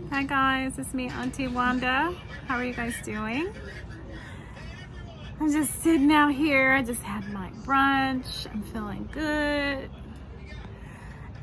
Hi guys, it's me, Auntie Wanda. How are you guys doing? I'm just sitting out here. I just had my brunch. I'm feeling good.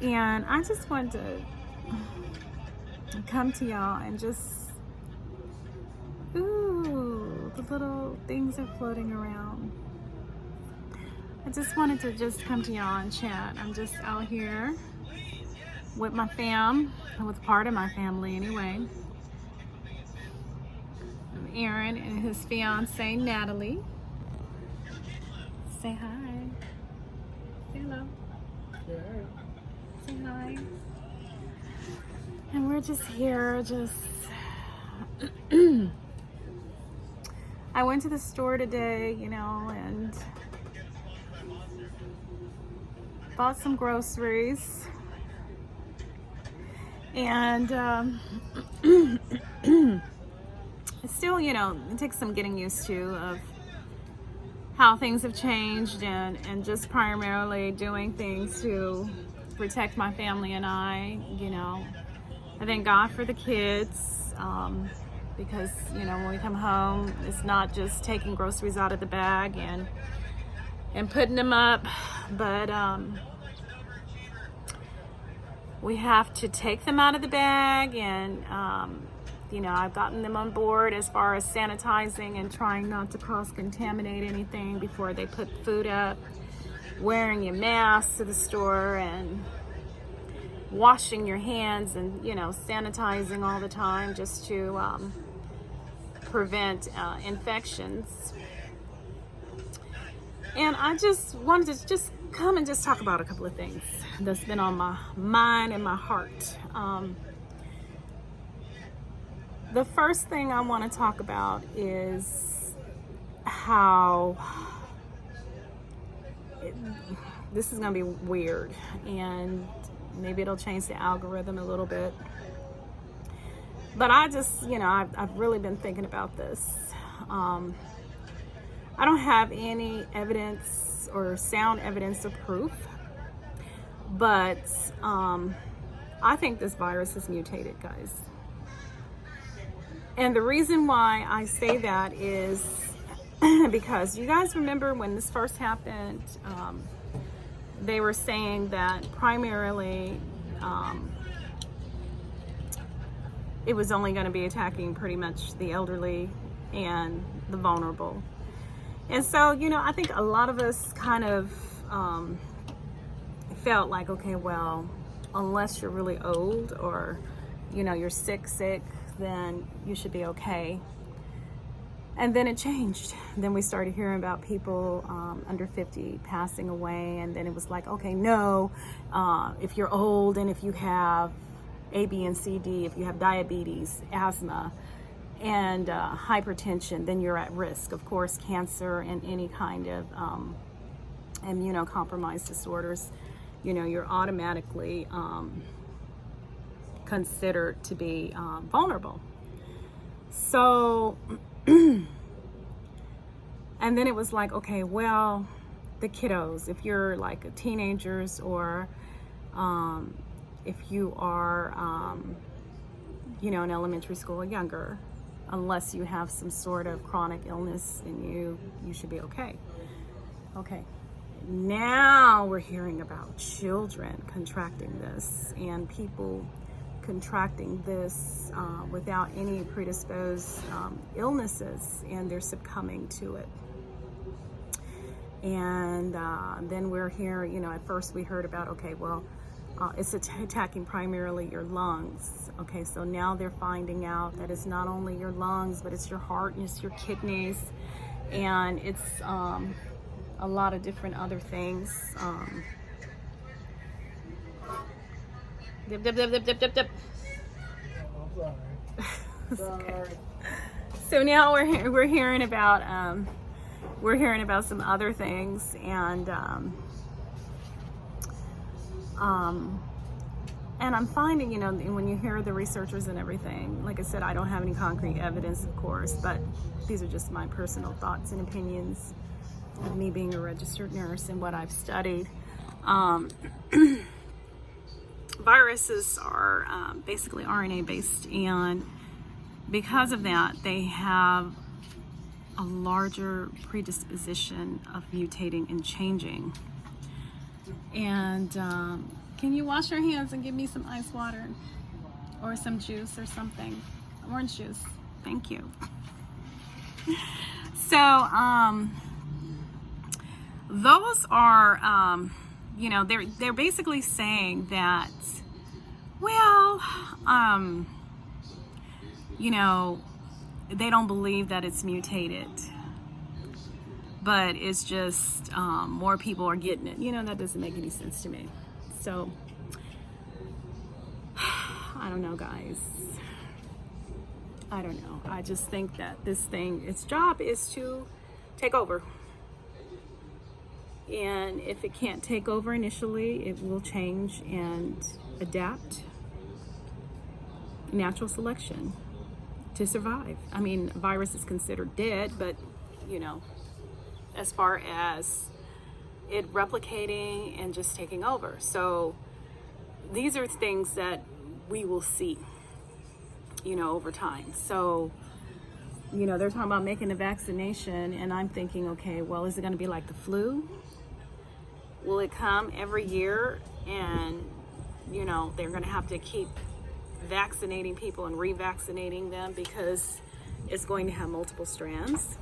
And I just wanted to come to y'all and just, ooh, the little things are floating around. I just wanted to just come to y'all and chat. I'm just out here with my fam, with part of my family anyway. Aaron and his fiance Natalie. Say hi. Say hello. Say hi. And we're just here, I went to the store today, and bought some groceries. And it's still, it takes some getting used to of how things have changed and just primarily doing things to protect my family and I thank God for the kids because, when we come home, it's not just taking groceries out of the bag and putting them up, but we have to take them out of the bag and, I've gotten them on board as far as sanitizing and trying not to cross-contaminate anything before they put food up, wearing your mask to the store and washing your hands and, sanitizing all the time just to prevent infections. And I just wanted to just come and just talk about a couple of things that's been on my mind and my heart. The first thing I want to talk about is how this is going to be weird, and maybe it'll change the algorithm a little bit. But I just, I've really been thinking about this. I don't have any evidence or sound evidence or proof, but I think this virus has mutated, guys. And the reason why I say that is because you guys remember when this first happened, they were saying that primarily it was only going to be attacking pretty much the elderly and the vulnerable. And so, I think a lot of us kind of felt like, okay, well, unless you're really old or, you're sick, then you should be okay. And then it changed. Then we started hearing about people under 50 passing away. And then it was like, okay, no, if you're old and if you have A, B, and C, D, if you have diabetes, asthma, and hypertension, then you're at risk. Of course, cancer and any kind of immunocompromised disorders, you're automatically considered to be vulnerable. So, and then it was like, okay, well, the kiddos, if you're like teenagers or if you are, in elementary school or younger, unless you have some sort of chronic illness in you, you should be okay. Okay. Now we're hearing about children contracting this and people contracting this without any predisposed illnesses, and they're succumbing to it. And then we're here, at first we heard about, okay, well, it's attacking primarily your lungs. Okay, so now they're finding out that it's not only your lungs, but it's your heart and it's your kidneys, and it's a lot of different other things. Dip, dip, dip, dip, dip, dip, dip. Okay. So now we're hearing about some other things, and I'm finding, when you hear the researchers and everything, like I said, I don't have any concrete evidence, of course, but these are just my personal thoughts and opinions of me being a registered nurse and what I've studied. viruses are basically RNA based, and because of that, they have a larger predisposition of mutating and changing. And can you wash your hands and give me some ice water or some juice or something? Orange juice. Thank you. So those are, you know, they're basically saying that, well, you know, they don't believe that it's mutated, but it's just more people are getting it. You know, that doesn't make any sense to me. So I don't know, guys. I don't know. I just think that this thing, its job is to take over. And if it can't take over initially, it will change and adapt. Natural selection to survive. I mean, a virus is considered dead, but you know, as far as it replicating and just taking over. So these are things that we will see, you know, over time. So, you know, they're talking about making a vaccination, and I'm thinking, okay, well, is it going to be like the flu? Will it come every year, and, you know, they're going to have to keep vaccinating people and revaccinating them because it's going to have multiple strands?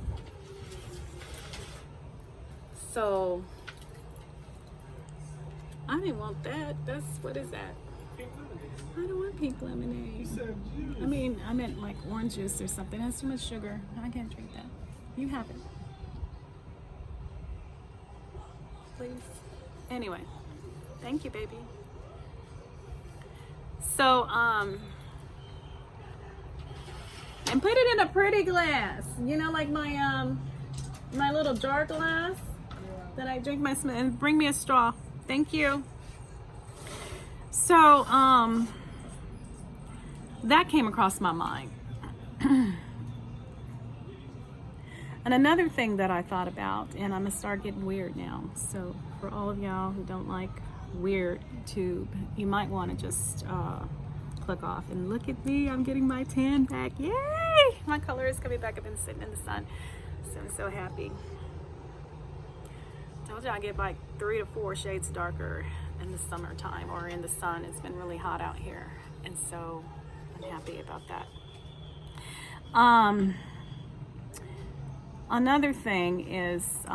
So I didn't want that. That's, what is that? I don't want pink lemonade. I mean, I meant like orange juice or something. It has too much sugar. I can't drink that. You have it. Please. Anyway, thank you, baby. So, and put it in a pretty glass. You know, like my my little jar glass that I drink my smoothie. And bring me a straw. Thank you. So, that came across my mind. And another thing that I thought about, and I'm gonna start getting weird now. So for all of y'all who don't like weird tube, you might want to just click off and look at me. I'm getting my tan back. Yay! My color is coming back. I've been sitting in the sun, so I'm so happy. Told you I get like 3 to 4 shades darker in the summertime or in the sun. It's been really hot out here, and so I'm happy about that. Another thing is,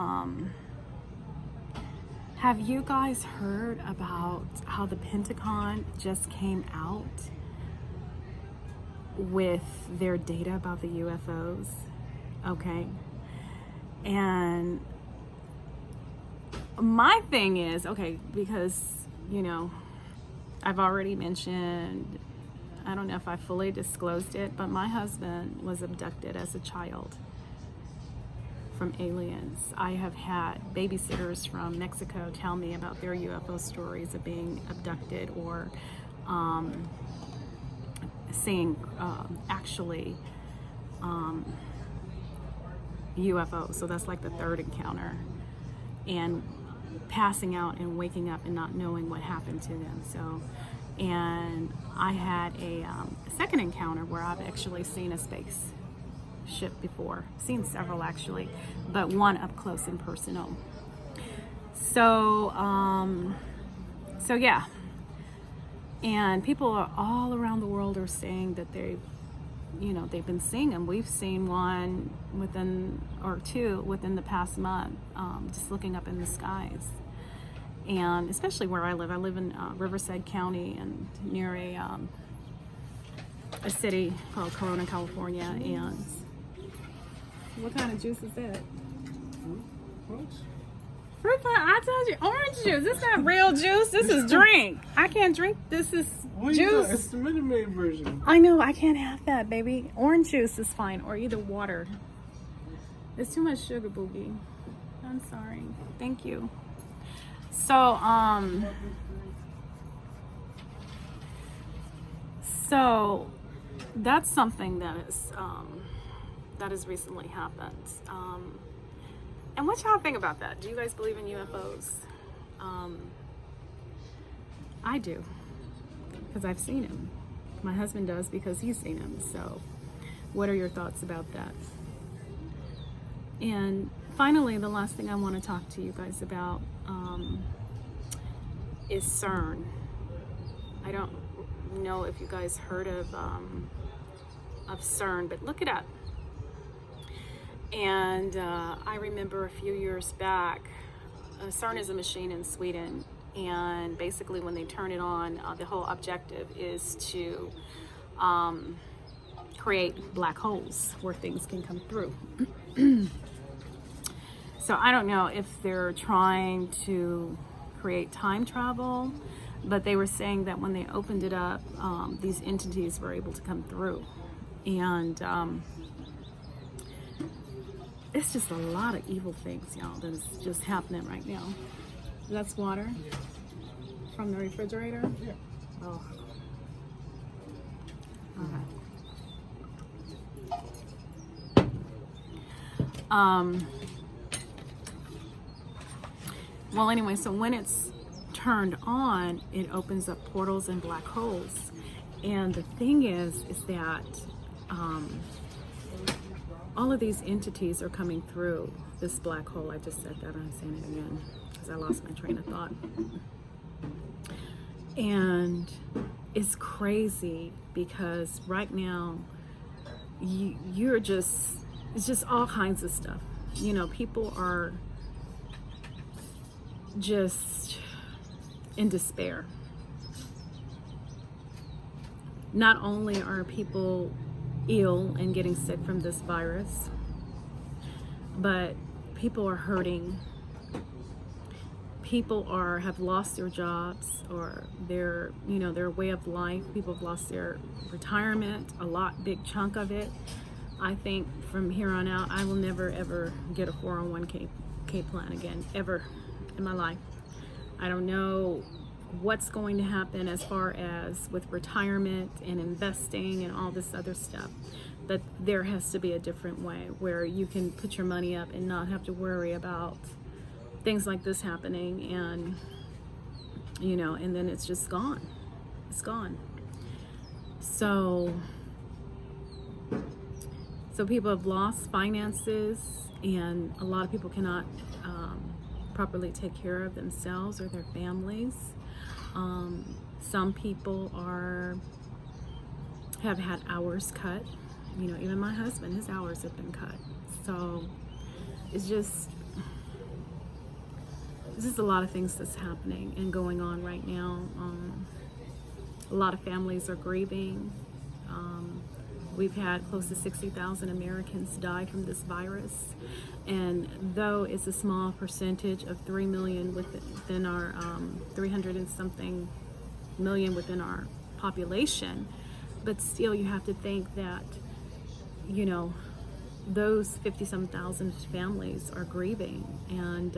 have you guys heard about how the Pentagon just came out with their data about the UFOs? Okay. And my thing is, okay, because, you know, I've already mentioned, I don't know if I fully disclosed it, but my husband was abducted as a child from aliens. I have had babysitters from Mexico tell me about their UFO stories of being abducted or seeing actually UFOs. So that's like the third encounter, and passing out and waking up and not knowing what happened to them. So, and I had a second encounter where I've actually seen a spaceship before, seen several actually, but one up close and personal. So, so yeah, and people are all around the world are saying that they've been seeing them. We've seen one or two within the past month, just looking up in the skies. And especially where I live in Riverside County and near a city called Corona, California. And what kind of juice is that? Fruit punch. I told you, orange juice. This is not real juice. This is drink. I can't drink. This is juice. It's the Minute Maid version. I know. I can't have that, baby. Orange juice is fine, or either water. It's too much sugar, boogie. I'm sorry. Thank you. So, so that's something that has recently happened. And what y'all think about that? Do you guys believe in UFOs? I do. because I've seen him. My husband does because he's seen him. So what are your thoughts about that? And finally, the last thing I want to talk to you guys about is CERN. I don't know if you guys heard of CERN, but look it up. And I remember a few years back, CERN is a machine in Sweden, and basically when they turn it on, the whole objective is to create black holes where things can come through. So I don't know if they're trying to create time travel, but they were saying that when they opened it up, these entities were able to come through. And it's just a lot of evil things, y'all, that is just happening right now. That's water from the refrigerator? Yeah. Oh. Okay. Well, anyway, so when it's turned on, it opens up portals and black holes. And the thing is that all of these entities are coming through this black hole. I just said that, I'm saying it again because I lost my train of thought. And it's crazy because right now it's just all kinds of stuff. You know, people are just in despair. Not only are people ill and getting sick from this virus, but people are hurting. People have lost their jobs or their way of life. People have lost their retirement, big chunk of it. I think from here on out, I will never ever get a 401k plan again, ever in my life. I don't know what's going to happen as far as with retirement and investing and all this other stuff, but there has to be a different way where you can put your money up and not have to worry about things like this happening, and and then it's just gone. It's gone. So people have lost finances, and a lot of people cannot properly take care of themselves or their families. Some people have had hours cut. Even my husband, his hours have been cut. So it's just a lot of things that's happening and going on right now. A lot of families are grieving. We've had close to 60,000 Americans die from this virus. And though it's a small percentage of 3 million within our 300 and something million within our population, but still you have to think that, those 50-some-thousand families are grieving. And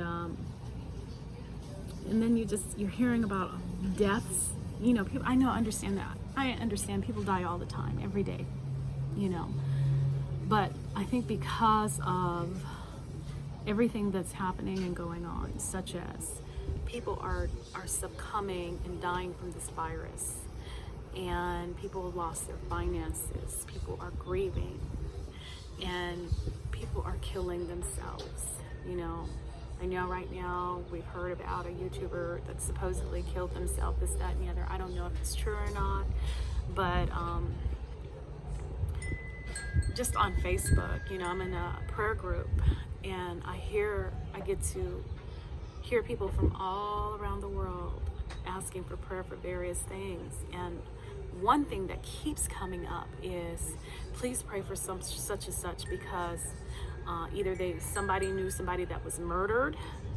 then you're hearing about deaths. People, I understand that. I understand people die all the time, every day, But I think because of everything that's happening and going on, such as people are succumbing and dying from this virus, and people have lost their finances, people are grieving, and people are killing themselves. I know right now we've heard about a YouTuber that supposedly killed himself, this, that, and the other. I don't know if it's true or not, but just on Facebook, I'm in a prayer group, and I get to hear people from all around the world asking for prayer for various things. And one thing that keeps coming up is, please pray for such and such, because either somebody knew somebody that was murdered.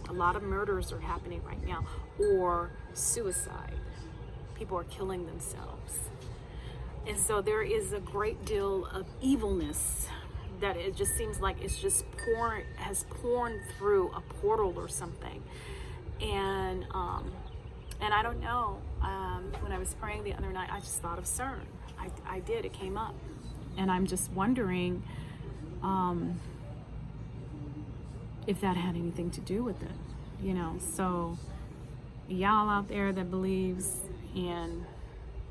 A lot of murders are happening right now, or suicide. People are killing themselves. And so there is a great deal of evilness that it just seems like it's just has poured through a portal or something. And I don't know, when I was praying the other night, I just thought of CERN. I did, it came up. And I'm just wondering if that had anything to do with it, So y'all out there that believes in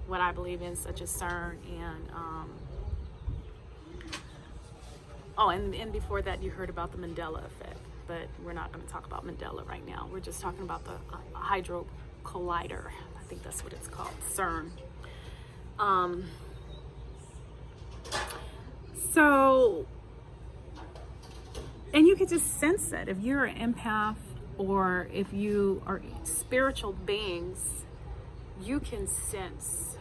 what I believe in, such as CERN and and before that you heard about the Mandela effect, but we're not going to talk about Mandela right now. We're just talking about the Hydro Collider. I think that's what it's called, CERN. So, and you can just sense it. If you're an empath or if you are spiritual beings, you can sense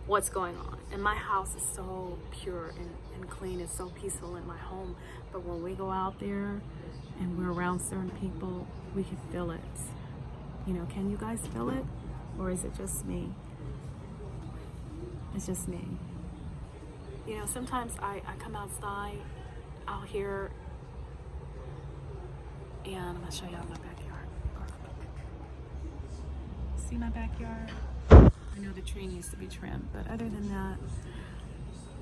what's going on. And my house is so pure and clean. It's so peaceful in my home. But when we go out there and we're around certain people, we can feel it. You know, can you guys feel it? Or is it just me? It's just me. You know, sometimes I come outside out here, and I'm going to show y'all my backyard. See my backyard? I know the tree needs to be trimmed, but other than that,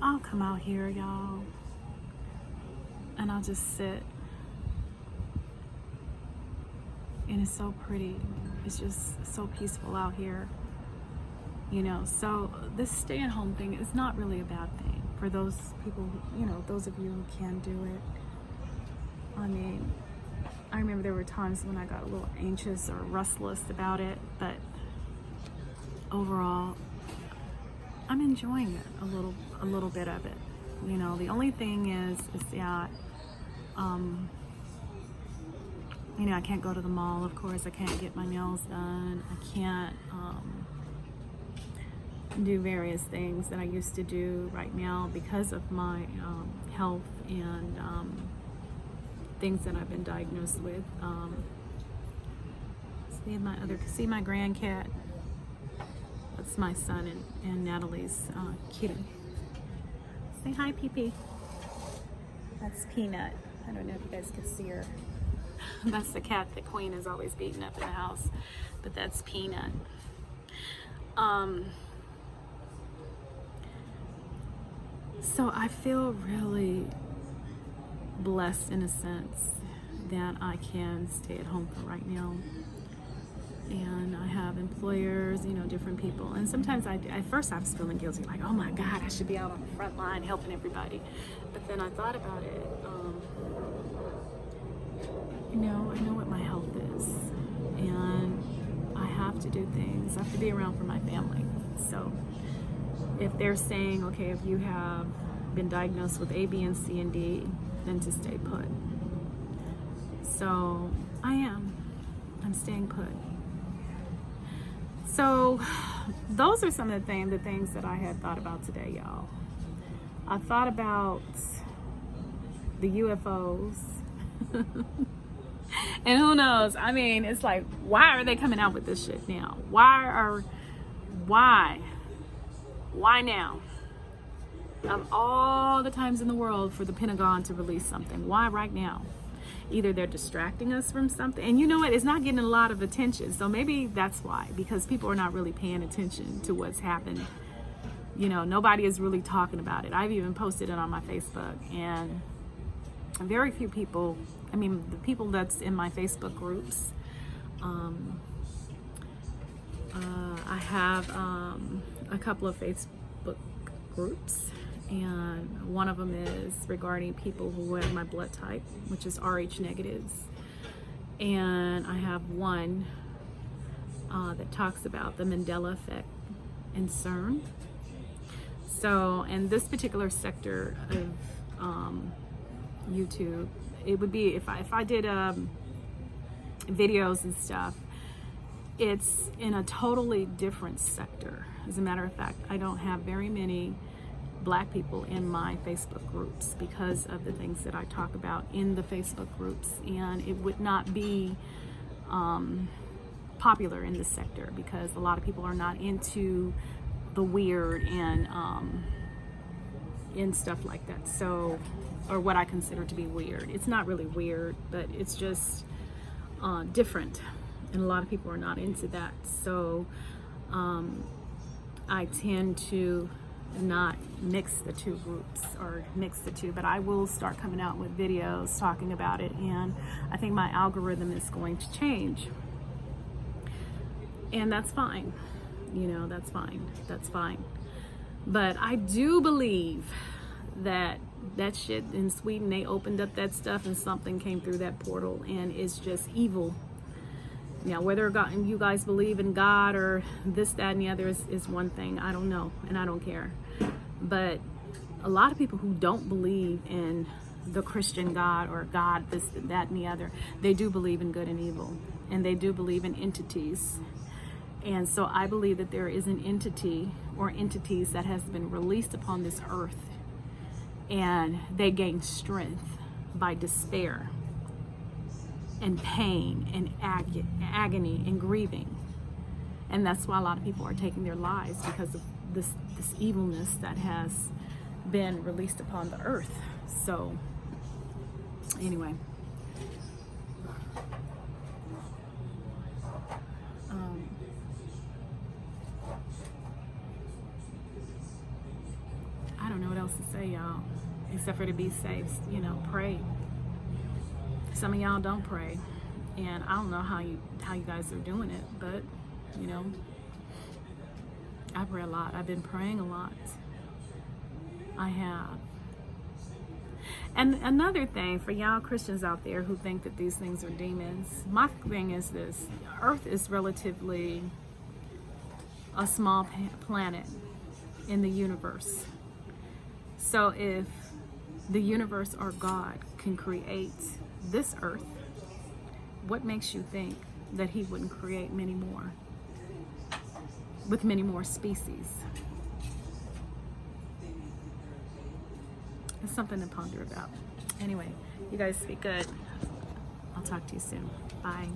I'll come out here, y'all, and I'll just sit. And it's so pretty. It's just so peaceful out here. You know, so this stay-at-home thing is not really a bad thing for those people, who, you know, those of you who can do it. I mean, I remember there were times when I got a little anxious or restless about it, but overall, I'm enjoying it a little bit of it. You know, the only thing is that, you know, I can't go to the mall, of course. I can't get my nails done. I can't do various things that I used to do right now because of my health and things that I've been diagnosed with. See my grandcat. That's my son and Natalie's kitty. Say hi, Pee-Pee. That's Peanut. I don't know if you guys can see her. That's the cat that Queen is always beating up in the house, but that's Peanut. So I feel really blessed in a sense that I can stay at home for right now. And I have employers, you know, different people. And sometimes at first I was feeling guilty, like, oh my God, I should be out on the front line helping everybody. But then I thought about it. You know, I know what my health is. And I have to do things. I have to be around for my family. So if they're saying, okay, if you have been diagnosed with A, B, and C, and D, then to stay put. So I am. I'm staying put. So those are some of the things that I had thought about today, y'all. I thought about the UFOs. And who knows? I mean, it's like, why are they coming out with this shit now? Why now? Of all the times in the world for the Pentagon to release something, why right now? Either they're distracting us from something, and you know what, it's not getting a lot of attention, so maybe that's why, because people are not really paying attention to what's happened. You know, nobody is really talking about it. I've even posted it on my Facebook, and very few people, I mean, the people that's in my Facebook groups, I have a couple of Facebook groups, and one of them is regarding people who have my blood type, which is Rh negatives, and I have one that talks about the Mandela effect and CERN. So in this particular sector of YouTube, it would be, if I did videos and stuff, it's in a totally different sector. As a matter of fact, I don't have very many Black people in my Facebook groups because of the things that I talk about in the Facebook groups, and it would not be popular in this sector because a lot of people are not into the weird and stuff like that. So, or what I consider to be weird. It's not really weird, but it's just different, and a lot of people are not into that. So I tend to not mix the two groups, or mix the two, but I will start coming out with videos talking about it, and I think my algorithm is going to change, and that's fine. you know, that's fine. That's fine. But I do believe that that shit in Sweden, they opened up that stuff and something came through that portal and it's just evil. Now, whether God, you guys believe in God or this, that, and the other is one thing. I don't know, and I don't care. But a lot of people who don't believe in the Christian God or God, this, that, and the other, they do believe in good and evil. And they do believe in entities. And so I believe that there is an entity or entities that has been released upon this earth. And they gain strength by despair and pain and agony and grieving. And that's why a lot of people are taking their lives, because of this evilness that has been released upon the earth. So anyway, I don't know what else to say, y'all, except for to be safe. You know, pray. Some of y'all don't pray, and I don't know how you guys are doing it, but you know, I pray a lot. I've been praying a lot. I have. And another thing for y'all Christians out there who think that these things are demons, my thing is this: Earth is relatively a small planet in the universe. So if the universe or God can create this earth, what makes you think that he wouldn't create many more, with many more species? It's something to ponder about. Anyway, you guys be good. I'll talk to you soon. Bye.